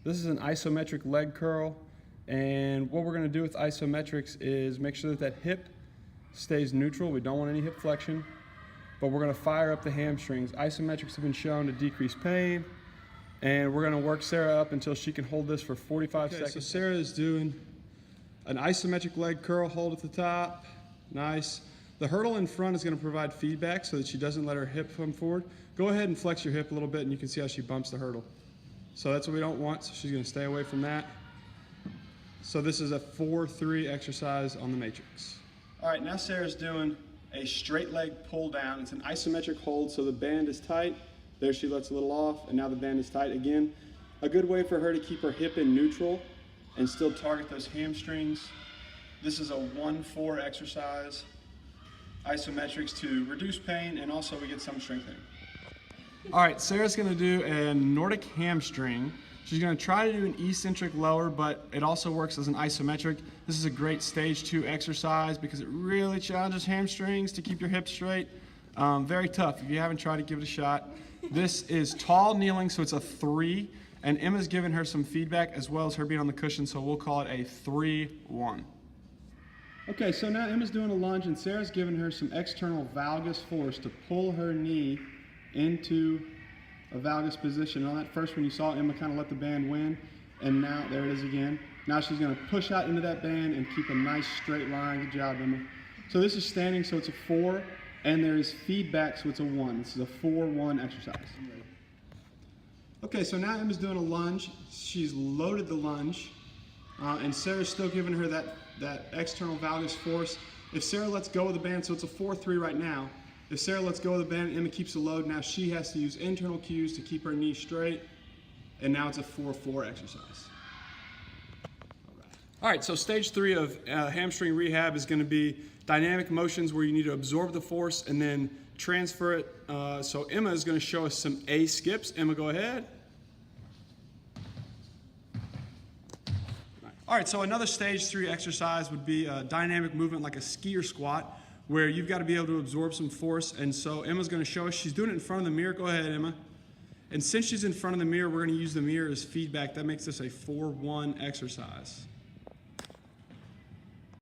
This is an isometric leg curl, and what we're going to do with isometrics is make sure that that hip stays neutral. We don't want any hip flexion, but we're going to fire up the hamstrings. Isometrics have been shown to decrease pain, and we're going to work Sarah up until she can hold this for 45 seconds. So Sarah is doing an isometric leg curl, hold at the top, nice. The hurdle in front is going to provide feedback so that she doesn't let her hip come forward. Go ahead and flex your hip a little bit and you can see how she bumps the hurdle. So that's what we don't want, so she's going to stay away from that. So this is a 4-3 exercise on the matrix. All right, now Sarah's doing a straight leg pull down. It's an isometric hold, so the band is tight. There she lets a little off, and now the band is tight again. A good way for her to keep her hip in neutral and still target those hamstrings. This is a 1-4 exercise. Isometrics to reduce pain, and also we get some strengthening. All right, Sarah's gonna do a Nordic hamstring. She's gonna try to do an eccentric lower, but it also works as an isometric. This is a great stage 2 exercise because it really challenges hamstrings to keep your hips straight. Very tough. If you haven't tried it, give it a shot. This is tall kneeling, so it's a 3, and Emma's given her some feedback as well as her being on the cushion, so we'll call it a 3-1. Okay, so now Emma's doing a lunge, and Sarah's giving her some external valgus force to pull her knee into a valgus position. And on that first one, you saw Emma kind of let the band win, and now there it is again. Now she's going to push out into that band and keep a nice straight line. Good job, Emma. So this is standing, so it's a 4, and there is feedback, so it's a 1. This is a 4-1 exercise. Okay, so now Emma's doing a lunge. She's loaded the lunge, and Sarah's still giving her that external valgus force. If Sarah lets go of the band, so it's a 4-3 right now. If Sarah lets go of the band, Emma keeps the load. Now she has to use internal cues to keep her knee straight, and now it's a 4-4 exercise. All right, so stage 3 of hamstring rehab is going to be dynamic motions where you need to absorb the force and then transfer it. So Emma is going to show us some A skips. Emma, go ahead. All right, so another stage 3 exercise would be a dynamic movement like a skier squat, where you've got to be able to absorb some force. And so Emma's going to show us. She's doing it in front of the mirror. Go ahead, Emma. And since she's in front of the mirror, we're going to use the mirror as feedback. That makes this a 4-1 exercise.